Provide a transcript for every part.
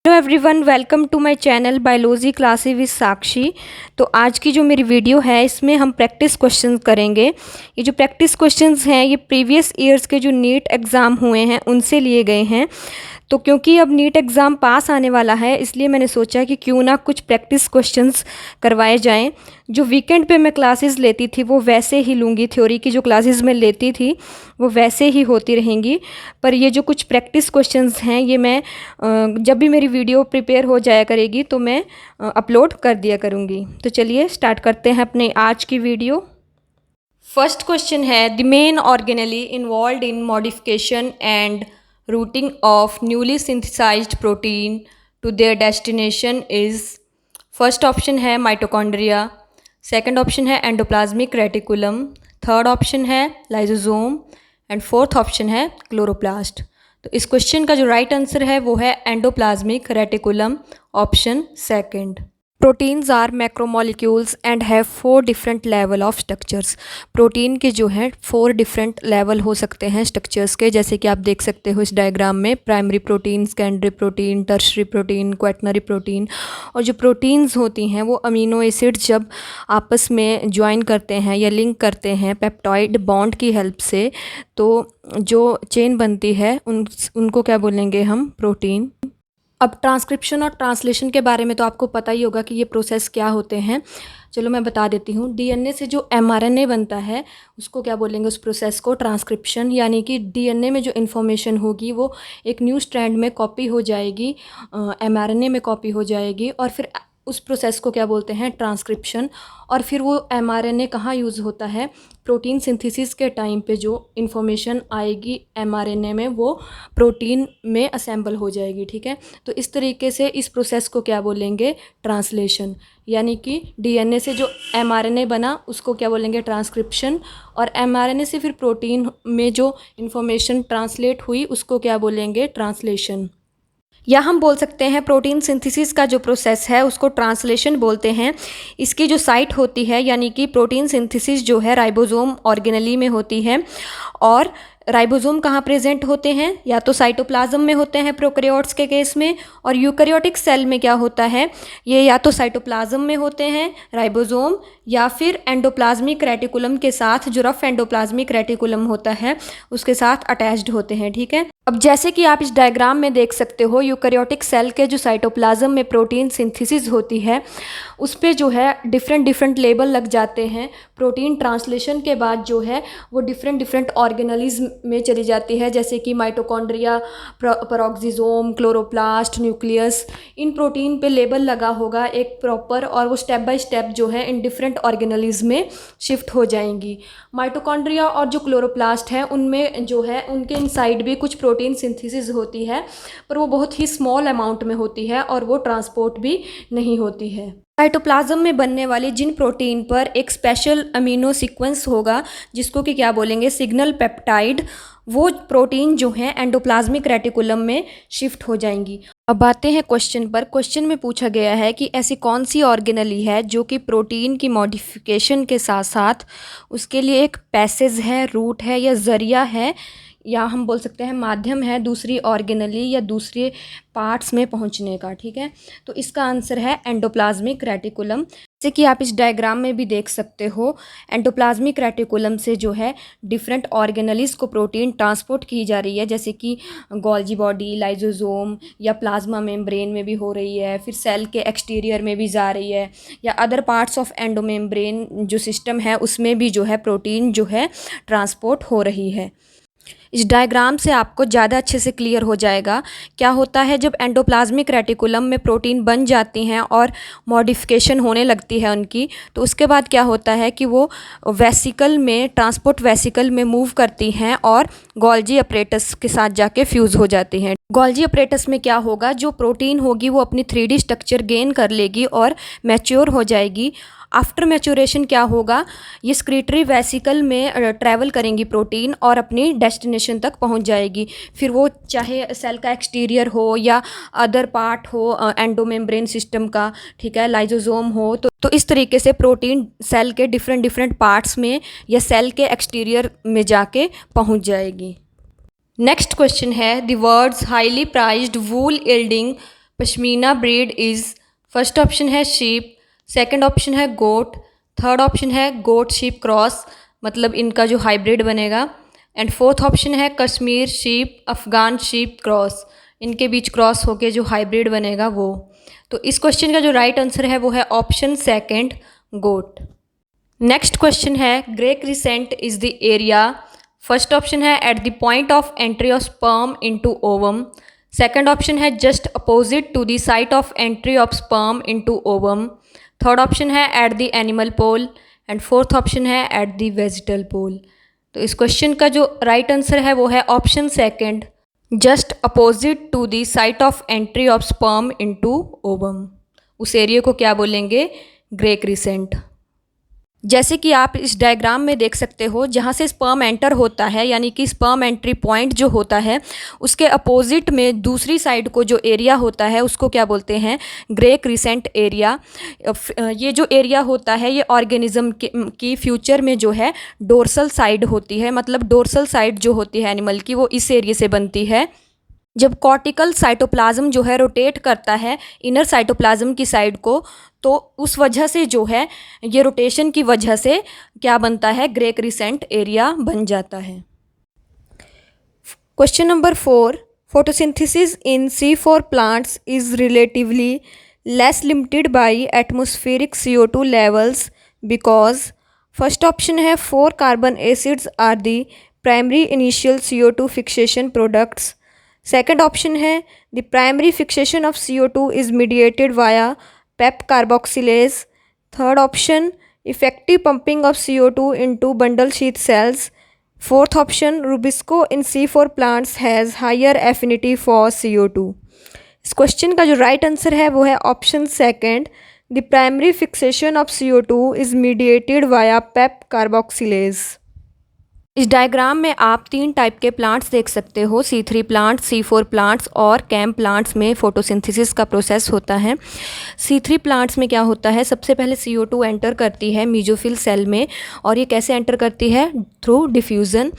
Hello everyone, welcome to my channel biology classes with Sakshi. तो आज की जो मेरी वीडियो है इसमें हम प्रैक्टिस क्वेश्चंस करेंगे। ये जो प्रैक्टिस क्वेश्चंस हैं ये प्रीवियस ईयर्स के जो नीट एग्ज़ाम हुए हैं उनसे लिए गए हैं। तो क्योंकि अब नीट एग्ज़ाम पास आने वाला है इसलिए मैंने सोचा कि क्यों ना कुछ प्रैक्टिस क्वेश्चंस करवाए जाएं। जो वीकेंड पे मैं क्लासेस लेती थी वो वैसे ही लूँगी, थ्योरी की जो क्लासेस मैं लेती थी वो वैसे ही होती रहेंगी। पर ये जो कुछ प्रैक्टिस क्वेश्चंस हैं ये मैं जब भी मेरी वीडियो प्रिपेयर हो जाया करेगी तो मैं अपलोड कर दिया करूँगी। तो चलिए स्टार्ट करते हैं अपने आज की वीडियो। फर्स्ट क्वेश्चन है, the main organelle involved in modification and routing of newly synthesized protein to their destination is. First option है माइटोकॉन्ड्रिया, सेकंड ऑप्शन है एंडोप्लाज्मिक रेटिकुलम, थर्ड ऑप्शन है लाइसोसोम एंड फोर्थ ऑप्शन है chloroplast. तो इस question का जो right answer है वो है endoplasmic reticulum, option second. Proteins are macromolecules and have 4 different level of structures. Protein के जो हैं 4 डिफरेंट लेवल हो सकते हैं स्ट्रक्चर्स के, जैसे कि आप देख सकते हो इस डायग्राम में, primary protein, secondary protein, tertiary protein, quaternary protein. और जो प्रोटीन्स होती हैं वो अमीनो एसिड्स जब आपस में ज्वाइन करते हैं या लिंक करते हैं पेप्टाइड बॉन्ड की हेल्प से, तो जो चेन बनती है उनको क्या बोलेंगे हम, प्रोटीन। अब ट्रांसक्रिप्शन और ट्रांसलेशन के बारे में तो आपको पता ही होगा कि ये प्रोसेस क्या होते हैं। चलो मैं बता देती हूँ। डीएनए से जो एमआरएनए बनता है उसको क्या बोलेंगे, उस प्रोसेस को ट्रांसक्रिप्शन। यानी कि डीएनए में जो इन्फॉर्मेशन होगी वो एक न्यू स्ट्रैंड में कॉपी हो जाएगी, एमआरएनए में कॉपी हो जाएगी, और फिर उस प्रोसेस को क्या बोलते हैं, ट्रांसक्रिप्शन। और फिर वो एमआरएनए कहाँ यूज़ होता है, प्रोटीन सिंथेसिस के टाइम पे जो इन्फॉर्मेशन आएगी एमआरएनए में वो प्रोटीन में असेंबल हो जाएगी। ठीक है, तो इस तरीके से इस प्रोसेस को क्या बोलेंगे, ट्रांसलेशन। यानी कि डीएनए से जो एमआरएनए बना उसको क्या बोलेंगे, ट्रांसक्रिप्शन, और एमआरएनए से फिर प्रोटीन में जो इन्फॉर्मेशन ट्रांसलेट हुई उसको क्या बोलेंगे, ट्रांसलेशन। या हम बोल सकते हैं प्रोटीन सिंथेसिस का जो प्रोसेस है उसको ट्रांसलेशन बोलते हैं। इसकी जो साइट होती है, यानी कि प्रोटीन सिंथेसिस जो है राइबोसोम ऑर्गेनेली में होती है। और राइबोसोम कहाँ प्रेजेंट होते हैं, या तो साइटोप्लाज्म में होते हैं प्रोकैरियोट्स के केस में, और यूकैरियोटिक सेल में क्या होता है, ये या तो साइटोप्लाज्म में होते हैं राइबोसोम, या फिर एंडोप्लाज्मिक रेटिकुलम के साथ, जो रफ एंडोप्लाज्मिक रेटिकुलम होता है उसके साथ अटैच्ड होते हैं। ठीक है, अब जैसे कि आप इस डायग्राम में देख सकते हो, यूकैरियोटिक सेल के जो साइटोप्लाज्म में प्रोटीन सिंथेसिस होती है उस पे जो है डिफरेंट लेबल लग जाते हैं। प्रोटीन ट्रांसलेशन के बाद जो है वो डिफरेंट ऑर्गेनेलीज में चली जाती है, जैसे कि माइटोकॉन्ड्रिया, पेरोक्सिसोम, क्लोरोप्लास्ट, न्यूक्लियस। इन प्रोटीन पे लेबल लगा होगा एक प्रॉपर, और वो स्टेप बाय स्टेप जो है इन डिफरेंट ऑर्गेनेलीज में शिफ्ट हो जाएंगी। माइटोकॉन्ड्रिया और जो क्लोरोप्लास्ट है उनमें जो है उनके इनसाइड भी कुछ प्रोटीन सिंथेसिस होती है, पर वो बहुत ही स्मॉल अमाउंट में होती है और वो ट्रांसपोर्ट भी नहीं होती है। साइटोप्लाज्म में बनने वाली जिन प्रोटीन पर एक स्पेशल अमीनो सीक्वेंस होगा जिसको कि क्या बोलेंगे, सिग्नल पेप्टाइड, वो प्रोटीन जो हैं एंडोप्लाज्मिक रेटिकुलम में शिफ्ट हो जाएंगी। अब आते हैं क्वेश्चन पर। क्वेश्चन में पूछा गया है कि ऐसी कौन सी ऑर्गेनेली है जो कि प्रोटीन की मॉडिफिकेशन के साथ साथ उसके लिए एक पैसेज है, रूट है, या ज़रिया है, या हम बोल सकते हैं माध्यम है दूसरी ऑर्गेनेली या दूसरे पार्ट्स में पहुंचने का। ठीक है, तो इसका आंसर है एंडोप्लाज्मिक रेटिकुलम। जैसे कि आप इस डायग्राम में भी देख सकते हो, एंडोप्लाज्मिक रेटिकुलम से जो है डिफरेंट ऑर्गेनेलीज को प्रोटीन ट्रांसपोर्ट की जा रही है, जैसे कि गोल्जी बॉडी, लाइसोसोम, या प्लाज्मा मेम्ब्रेन में भी हो रही है, फिर सेल के एक्सटीरियर में भी जा रही है, या अदर पार्ट्स ऑफ एंडोमेम्ब्रेन जो सिस्टम है उसमें भी जो है प्रोटीन जो है ट्रांसपोर्ट हो रही है। इस डायग्राम से आपको ज़्यादा अच्छे से क्लियर हो जाएगा क्या होता है जब एंडोप्लाज्मिक रेटिकुलम में प्रोटीन बन जाती हैं और मॉडिफिकेशन होने लगती है उनकी, तो उसके बाद क्या होता है कि वो वेसिकल में, ट्रांसपोर्ट वेसिकल में मूव करती हैं और गोल्जी अपरेटस के साथ जाके फ्यूज़ हो जाती हैं। गोल्जी अपरेटस में क्या होगा, जो प्रोटीन होगी वो अपनी 3D स्ट्रक्चर गेन कर लेगी और मैच्योर हो जाएगी। आफ्टर मैच्योरेशन क्या होगा, ये स्क्रीटरी वेसिकल में ट्रैवल करेंगी प्रोटीन और अपनी डेस्टिनेशन तक पहुंच जाएगी। फिर वो चाहे सेल का एक्सटीरियर हो या अदर पार्ट हो एंडोमेम्ब्रेन सिस्टम का, ठीक है, लाइसोसोम हो, तो इस तरीके से प्रोटीन सेल के डिफरेंट पार्ट्स में या सेल के एक्सटीरियर में जाके पहुंच जाएगी। नेक्स्ट क्वेश्चन है, the words highly prized wool yielding pashmina breed is, first option है शीप, सेकंड ऑप्शन है गोट, थर्ड ऑप्शन है गोट शीप क्रॉस, मतलब इनका जो हाइब्रिड बनेगा, एंड फोर्थ ऑप्शन है Kashmir sheep Afghan sheep cross, इनके बीच क्रॉस होके जो हाइब्रिड बनेगा वो। तो इस क्वेश्चन का जो राइट आंसर है वो है ऑप्शन सेकंड गोट। नेक्स्ट क्वेश्चन है grey crescent is the area, first option है at the point of entry of sperm into ovum, second option है just opposite to the site of entry of sperm into ovum, third option है at the animal pole, and fourth option है at the vegetal pole. तो इस question का जो right answer है वो है option second, just opposite to the site of entry of sperm into ovum. उस एरिया को क्या बोलेंगे? Grey crescent. जैसे कि आप इस डायग्राम में देख सकते हो, जहाँ से स्पर्म एंटर होता है यानी कि स्पर्म एंट्री पॉइंट जो होता है उसके अपोजिट में दूसरी साइड को जो एरिया होता है उसको क्या बोलते हैं? Grey crescent area. ये जो एरिया होता है ये ऑर्गेनिज्म की फ्यूचर में जो है डोर्सल साइड होती है, मतलब डोर्सल साइड जो होती है एनिमल की वो इस एरिया से बनती है। जब कॉर्टिकल साइटोप्लाज्म जो है रोटेट करता है इनर साइटोप्लाज्म की साइड को, तो उस वजह से जो है ये रोटेशन की वजह से क्या बनता है? ग्रे क्रिसेंट एरिया बन जाता है। Question number 4, photosynthesis in C4 plants is relatively less limited by atmospheric CO2 levels because, first option है 4 carbon acids are the primary initial CO2 fixation products, second option है the primary fixation of CO2 is mediated via PEP carboxylase, third option effective pumping of CO2 into bundle sheath cells, fourth option rubisco in C4 plants has higher affinity for CO2। इस question का जो right answer है वो है option second, the primary fixation of CO2 is mediated via PEP carboxylase. इस diagram में आप 3 type के प्लांट्स देख सकते हो, C3 प्लांट्स, C4 प्लांट्स और कैम प्लांट्स में फोटोसिंथेसिस का प्रोसेस होता है। C3 प्लांट्स में क्या होता है? सबसे पहले CO2 एंटर करती है मीजोफिल सेल में, और ये कैसे एंटर करती है? Through diffusion.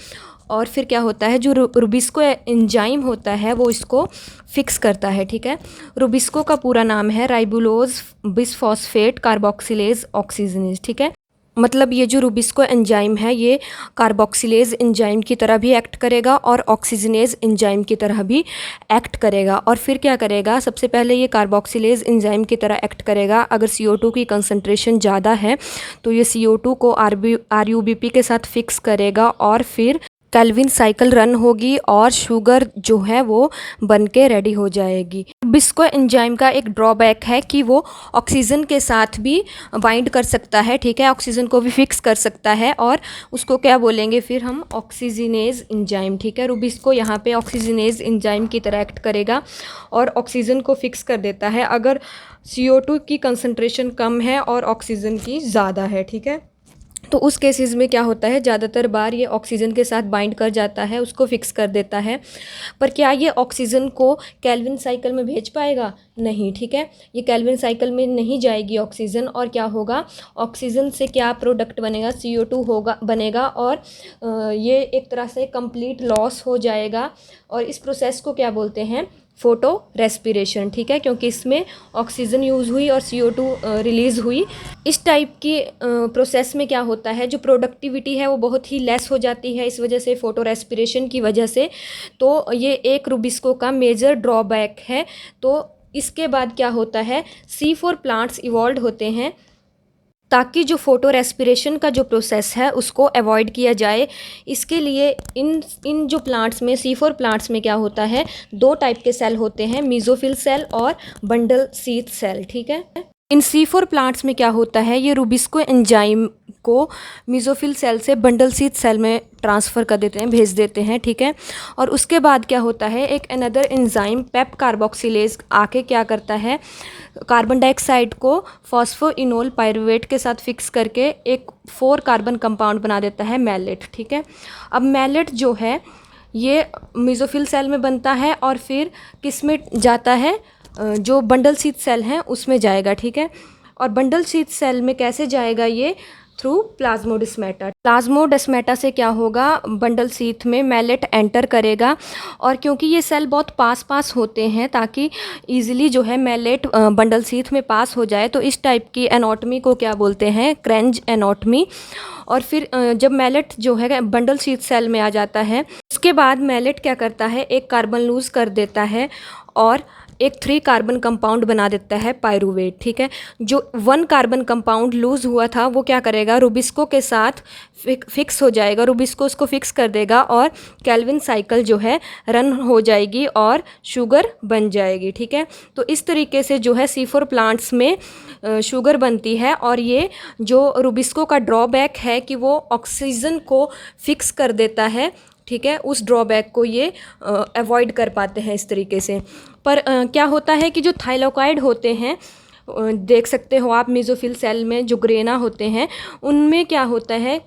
और फिर क्या होता है, जो रुबिस्को एंजाइम होता है वो इसको फिक्स करता है, ठीक है। रुबिस्को का पूरा नाम है राइबुलोज बिसफॉस्फेट कार्बोक्सिलेज ऑक्सीजनेज, ठीक है। मतलब ये जो रुबिस्को एंजाइम है ये कार्बोक्सिलेज एंजाइम की तरह भी एक्ट करेगा और ऑक्सीजनेज एंजाइम की तरह भी एक्ट करेगा। और फिर क्या करेगा? सबसे पहले ये कार्बोक्सिलेज एंजाइम की तरह एक्ट करेगा। अगर CO2 की कंसंट्रेशन ज़्यादा है तो ये CO2 को RUBP के साथ फिक्स करेगा और फिर केल्विन साइकिल रन होगी और शुगर जो है वो बन के रेडी हो जाएगी। रुबिस्को एंजाइम का एक ड्रॉबैक है कि वो ऑक्सीजन के साथ भी बाइंड कर सकता है, ठीक है, ऑक्सीजन को भी फिक्स कर सकता है, और उसको क्या बोलेंगे फिर हम? ऑक्सीजनेज एंजाइम, ठीक है। रुबिस्को यहाँ पे ऑक्सीजनेज एंजाइम की तरह एक्ट करेगा और ऑक्सीजन को फिक्स कर देता है अगर CO2 की कंसंट्रेशन कम है और ऑक्सीजन की ज़्यादा है, ठीक है। तो उस केसेस में क्या होता है? ज़्यादातर बार ये ऑक्सीजन के साथ बाइंड कर जाता है, उसको फिक्स कर देता है। पर क्या ये ऑक्सीजन को केल्विन साइकिल में भेज पाएगा? नहीं, ठीक है। ये केल्विन साइकिल में नहीं जाएगी ऑक्सीजन, और क्या होगा? ऑक्सीजन से क्या प्रोडक्ट बनेगा? CO2 होगा बनेगा, और ये एक तरह से कंप्लीट लॉस हो जाएगा। और इस प्रोसेस को क्या बोलते हैं? फोटो रेस्पिरेशन, ठीक है, क्योंकि इसमें ऑक्सीजन यूज़ हुई और CO2 रिलीज़ हुई। इस टाइप की प्रोसेस में क्या होता है? जो प्रोडक्टिविटी है वो बहुत ही लेस हो जाती है इस वजह से, फोटो रेस्पिरेशन की वजह से। तो ये एक रुबिस्को का मेजर ड्रॉबैक है। तो इसके बाद क्या होता है? C4 प्लांट्स इवॉल्व होते हैं ताकि जो फोटो रेस्पिरेशन का जो प्रोसेस है उसको अवॉइड किया जाए। इसके लिए इन जो प्लांट्स में, C4 प्लांट्स में क्या होता है? 2 टाइप के सेल होते हैं, मीजोफिल सेल और बंडल शीथ सेल, ठीक है। इन C4 प्लांट्स में क्या होता है? ये रुबिस्को एंजाइम को मीजोफिल सेल से बंडल शीथ सेल में ट्रांसफ़र कर देते हैं, भेज देते हैं, ठीक है। और उसके बाद क्या होता है? एक अनदर एंजाइम पेप कार्बोक्सिलेज आके क्या करता है? कार्बन डाइऑक्साइड को फॉस्फोइनोल पायरुवेट के साथ फिक्स करके एक 4 कार्बन कंपाउंड बना देता है, मैलेट, ठीक है। अब मैलेट जो है ये मीजोफिल सेल में बनता है और फिर किस में जाता है? जो बंडल शीथ सेल हैं उसमें जाएगा, ठीक है। और बंडल शीथ सेल में कैसे जाएगा? ये थ्रू प्लाज्मोडेस्माटा। प्लाज्मोडेस्माटा से क्या होगा, बंडल सीथ में मैलेट एंटर करेगा और क्योंकि ये सेल बहुत पास होते हैं ताकि इजीली जो है मैलेट बंडल सीथ में पास हो जाए, तो इस टाइप की एनाटॉमी को क्या बोलते हैं, क्रेंज एनाटॉमी। और फिर जब मैलेट जो है बंडल सीथ सेल में आ जाता है, उसके बाद मैलेट क्या करता है, एक कार्बन लूज़ कर देता है और एक 3 कार्बन कंपाउंड बना देता है पायरूवेट। ठीक है, जो 1 कार्बन कंपाउंड लूज़ हुआ था वो क्या करेगा, रुबिस्को के साथ फिक्स हो जाएगा, रुबिस्को उसको फिक्स कर देगा और केल्विन साइकिल जो है रन हो जाएगी और शुगर बन जाएगी। ठीक है, तो इस तरीके से जो है C4 प्लांट्स में शुगर बनती है। और ये जो रुबिस्को का ड्रॉबैक है कि वो ऑक्सीजन को फिक्स कर देता है। ठीक है, उस ड्रॉबैक को ये अवॉइड कर पाते हैं इस तरीके से। पर क्या होता है कि जो थाइलाकोइड होते हैं, देख सकते हो आप मेसोफिल सेल में जो ग्रेना होते हैं, उनमें क्या होता है,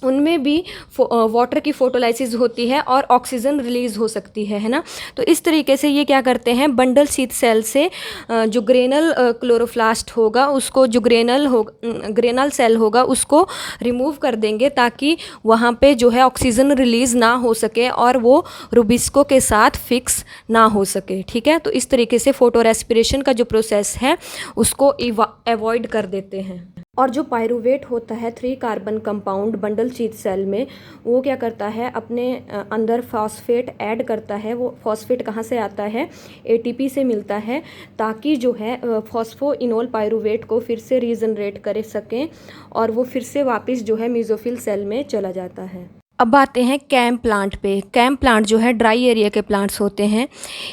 उनमें भी वाटर की फोटोलाइसिस होती है और ऑक्सीजन रिलीज़ हो सकती है ना। तो इस तरीके से ये क्या करते हैं, बंडल सीथ सेल से जो ग्रेनल क्लोरोप्लास्ट होगा उसको, जो ग्रेनल सेल होगा उसको रिमूव कर देंगे ताकि वहाँ पे जो है ऑक्सीजन रिलीज़ ना हो सके और वो रुबिस्को के साथ फिक्स ना हो सके। ठीक है, तो इस तरीके से फोटो रेस्पिरेशन का जो प्रोसेस है उसको अवॉइड कर देते हैं। और जो पायरूवेट होता है 3 carbon compound bundle sheath cell में, वो क्या करता है, अपने अंदर फॉस्फेट ऐड करता है। वो फॉस्फेट कहाँ से आता है, ATP से मिलता है, ताकि जो है फॉस्फोइनोल पायरूवेट को फिर से रीजनरेट कर सकें और वो फिर से वापस जो है मेसोफिल सेल में चला जाता है। अब आते हैं कैम प्लांट पे। कैम प्लांट जो है ड्राई एरिया के प्लांट्स होते हैं।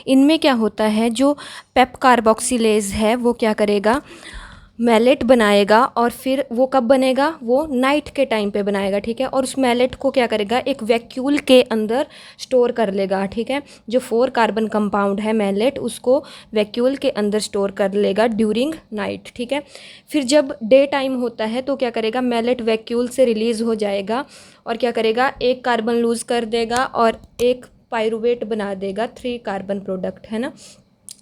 इनमें क्या होता है, जो पेप कार्बोक्सिलेज है वो क्या करेगा, मैलेट बनाएगा और फिर वो कब बनेगा, वो नाइट के टाइम पे बनाएगा। ठीक है, और उस मैलेट को क्या करेगा, एक वैक्यूल के अंदर स्टोर कर लेगा। ठीक है, जो 4 कार्बन कंपाउंड है मैलेट, उसको वैक्यूल के अंदर स्टोर कर लेगा ड्यूरिंग नाइट। ठीक है, फिर जब डे टाइम होता है तो क्या करेगा, मैलेट वैक्यूल से रिलीज़ हो जाएगा और क्या करेगा, एक कार्बन लूज़ कर देगा और एक पायरूवेट बना देगा, 3 कार्बन प्रोडक्ट है ना।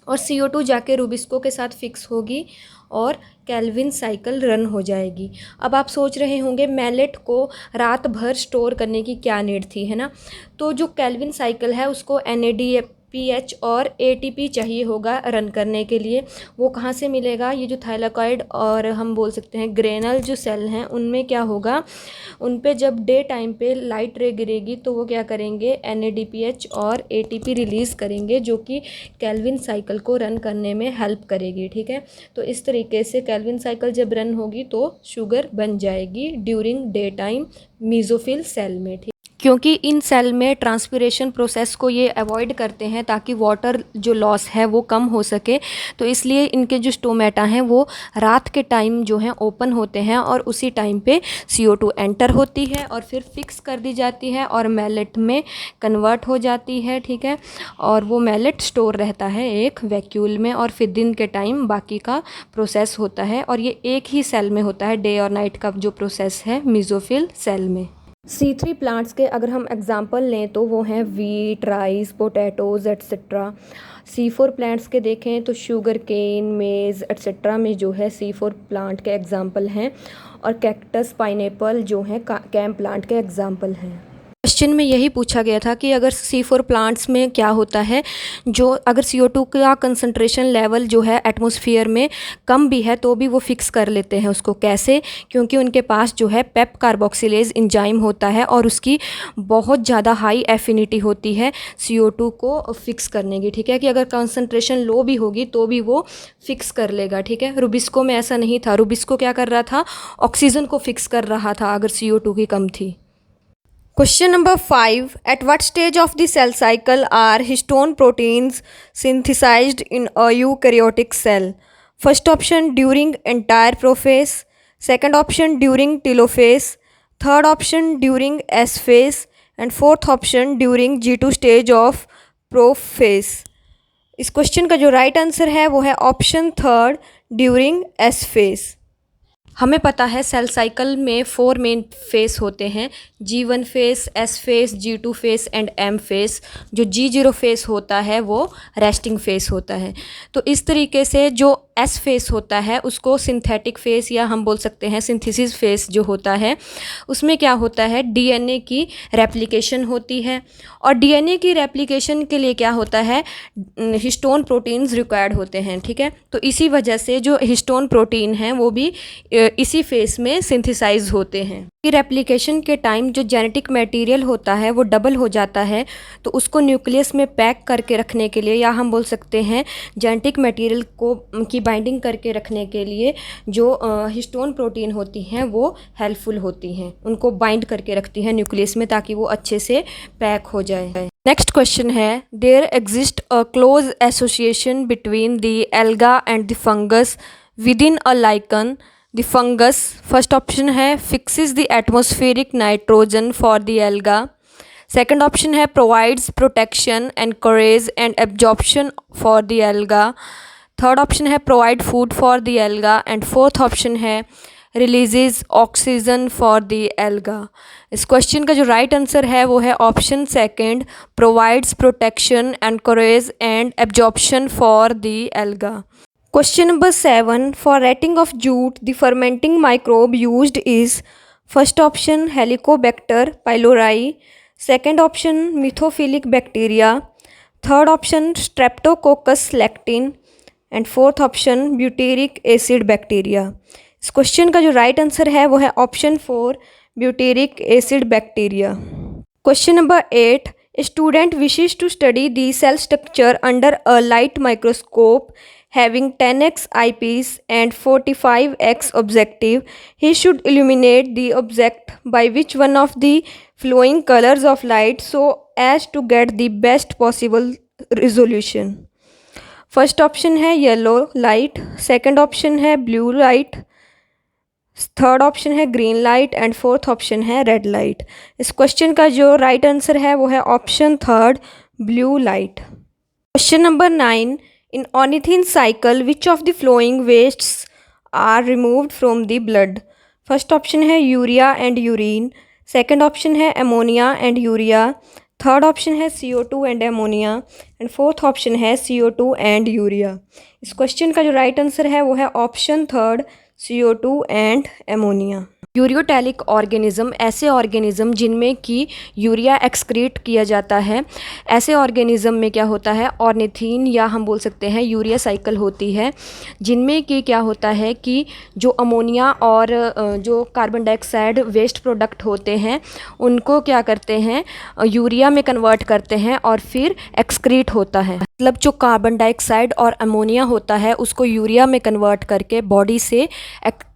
और CO2 जाके रुबिस्को के साथ फिक्स होगी और केल्विन साइकिल रन हो जाएगी। अब आप सोच रहे होंगे मैलेट को रात भर स्टोर करने की क्या नीड थी, है ना। तो जो केल्विन साइकिल है उसको NADPH और ATP चाहिए होगा रन करने के लिए। वो कहाँ से मिलेगा, ये जो थाइलाकोइड और हम बोल सकते हैं ग्रेनल जो सेल हैं, उनमें क्या होगा, उन पे जब डे टाइम पे लाइट रे गिरेगी तो वो क्या करेंगे, NADPH और ATP रिलीज़ करेंगे, जो कि केल्विन साइकिल को रन करने में हेल्प करेगी। ठीक है, तो इस तरीके से केल्विन साइकिल जब रन होगी तो शुगर बन जाएगी during day time mesophyll cell में। ठीक, क्योंकि इन सेल में ट्रांसपिरेशन प्रोसेस को ये अवॉइड करते हैं ताकि वाटर जो लॉस है वो कम हो सके, तो इसलिए इनके जो स्टोमेटा हैं वो रात के टाइम जो हैं ओपन होते हैं और उसी टाइम पे CO2 एंटर होती है और फिर फिक्स कर दी जाती है और मैलेट में कन्वर्ट हो जाती है। ठीक है, और वो मैलेट स्टोर रहता है एक वैक्यूल में और फिर दिन के टाइम बाकी का प्रोसेस होता है। और ये एक ही सेल में होता है, डे और नाइट का जो प्रोसेस है मेसोफिल सेल में। C3 प्लांट्स के अगर हम एग्जांपल लें तो वो हैं wheat, rice, potatoes etcetera. C4 plants के देखें तो शुगर केन, मेज़ एट्सेट्रा में जो है C4 प्लांट के एग्जांपल हैं और कैक्टस, पाइनएप्पल जो हैं कैम प्लांट के एग्जांपल हैं। क्वेश्चन में यही पूछा गया था कि अगर C4 प्लांट्स में क्या होता है, जो अगर CO2 का कंसंट्रेशन लेवल जो है एटमॉस्फेयर में कम भी है तो भी वो फिक्स कर लेते हैं उसको। कैसे, क्योंकि उनके पास जो है पेप कार्बोक्सिलेज एंजाइम होता है और उसकी बहुत ज़्यादा हाई एफिनिटी होती है CO2 को फिक्स करने की। ठीक है, कि अगर कंसंट्रेशन लो भी होगी तो भी वो फिक्स कर लेगा। ठीक है, रुबिस्को में ऐसा नहीं था, रुबिस्को क्या कर रहा था, ऑक्सीजन को फिक्स कर रहा था अगर CO2 की कम थी। Question number 5. At what stage of the cell cycle are histone proteins synthesized in a eukaryotic cell? First option during entire prophase, second option during telophase, third option during S phase and fourth option during G2 stage of prophase. इस question का जो right answer है वो है option third, during S phase। हमें पता है cell cycle में 4 मेन फेस होते हैं, G1 face, S face, G2 face and M face. जो G0 फेस होता है वो रेस्टिंग फेस होता है। तो इस तरीके से जो एस फेस होता है उसको सिंथेटिक फेस या हम बोल सकते हैं सिंथेसिस फेस जो होता है, उसमें क्या होता है डीएनए की रेप्लिकेशन होती है। और डीएनए की रेप्लिकेशन के लिए क्या होता है हिस्टोन प्रोटीन्स रिक्वायर्ड होते हैं, ठीक है। तो इसी वजह से जो हिस्टोन प्रोटीन हैं वो भी इसी फेस में सिंथेसाइज होते हैं। कि रेप्लिकेशन के टाइम जो जेनेटिक मटेरियल होता है वो डबल हो जाता है, तो उसको न्यूक्लियस में पैक करके रखने के लिए या हम बोल सकते हैं जेनेटिक मटेरियल को की बाइंडिंग करके रखने के लिए जो हिस्टोन प्रोटीन होती हैं वो हेल्पफुल होती हैं, उनको बाइंड करके रखती हैं न्यूक्लियस में ताकि वो अच्छे से पैक हो जाए। नेक्स्ट क्वेश्चन है there exist a close association between the alga and the fungus within a lichen. The fungus first option है fixes the atmospheric nitrogen for the alga. Second option है provides protection anchorage and absorption for the alga. Third option है provide food for the alga and fourth option है releases oxygen for the alga. इस question का जो right answer है वो है option second provides protection anchorage and absorption for the alga. Question number 7 for retting of jute the fermenting microbe used is first option helicobacter pylori, second option mesophilic bacteria, third option streptococcus lactin and fourth option butyric acid bacteria. इस question का जो right answer है वो है option 4 butyric acid bacteria. Question number 8 student wishes to study the cell structure under a light microscope having 10x eyepiece and 45x objective. He should illuminate the object by which one of the flowing colors of light so as to get the best possible resolution. First option है yellow light, second option है blue light, third option है green light and fourth option है red light. इस question का जो right answer है वो है option third blue light. Question number 9 in ornithine cycle which of the flowing wastes are removed from the blood? First option है urea and urine, second option है ammonia and urea, third option है CO2 and ammonia and fourth option है CO2 and urea. इस question का जो right answer है वो है option third CO2 and ammonia. Ureotelic organism ऐसे ऑर्गेनिज्म जिनमें कि यूरिया एक्सक्रीट किया जाता है, ऐसे ऑर्गेनिज्म में क्या होता है ऑर्निथीन या हम बोल सकते हैं यूरिया साइकिल होती है, जिनमें कि क्या होता है कि जो अमोनिया और जो कार्बन डाइऑक्साइड वेस्ट प्रोडक्ट होते हैं उनको क्या करते हैं यूरिया में कन्वर्ट करते हैं और फिर एक्सक्रीट होता है। मतलब जो कार्बन डाइऑक्साइड और अमोनिया होता है उसको यूरिया में कन्वर्ट करके बॉडी से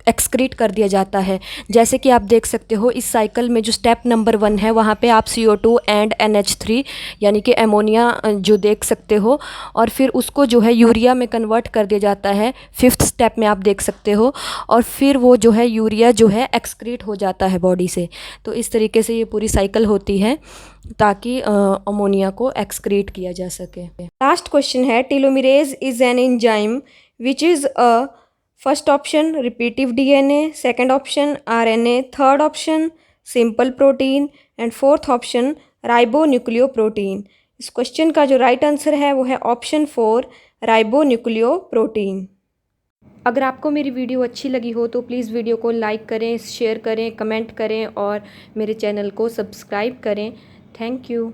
एक्सक्रीट कर दिया जाता है। जैसे कि आप देख सकते हो इस साइकिल में जो स्टेप नंबर 1 है वहाँ पे आप CO2 एंड NH3 यानी कि अमोनिया जो देख सकते हो और फिर उसको जो है यूरिया में कन्वर्ट कर दिया जाता है। 5th स्टेप में आप देख सकते हो और फिर वो जो है यूरिया जो है एक्सक्रीट हो जाता है बॉडी से। तो इस तरीके से ये पूरी साइकिल होती है ताकि अमोनिया को एक्सक्रीट किया जा सके। लास्ट क्वेश्चन है telomeres is an enzyme which is a first option repetitive DNA, second option RNA, third option simple protein and fourth option ribonucleoprotein. इस क्वेश्चन का जो राइट आंसर है वो है ऑप्शन 4 राइबोन्यूक्लियोप्रोटीन। अगर आपको मेरी वीडियो अच्छी लगी हो तो प्लीज़ वीडियो को लाइक करें, शेयर करें, कमेंट करें और मेरे चैनल को सब्सक्राइब करें। Thank you.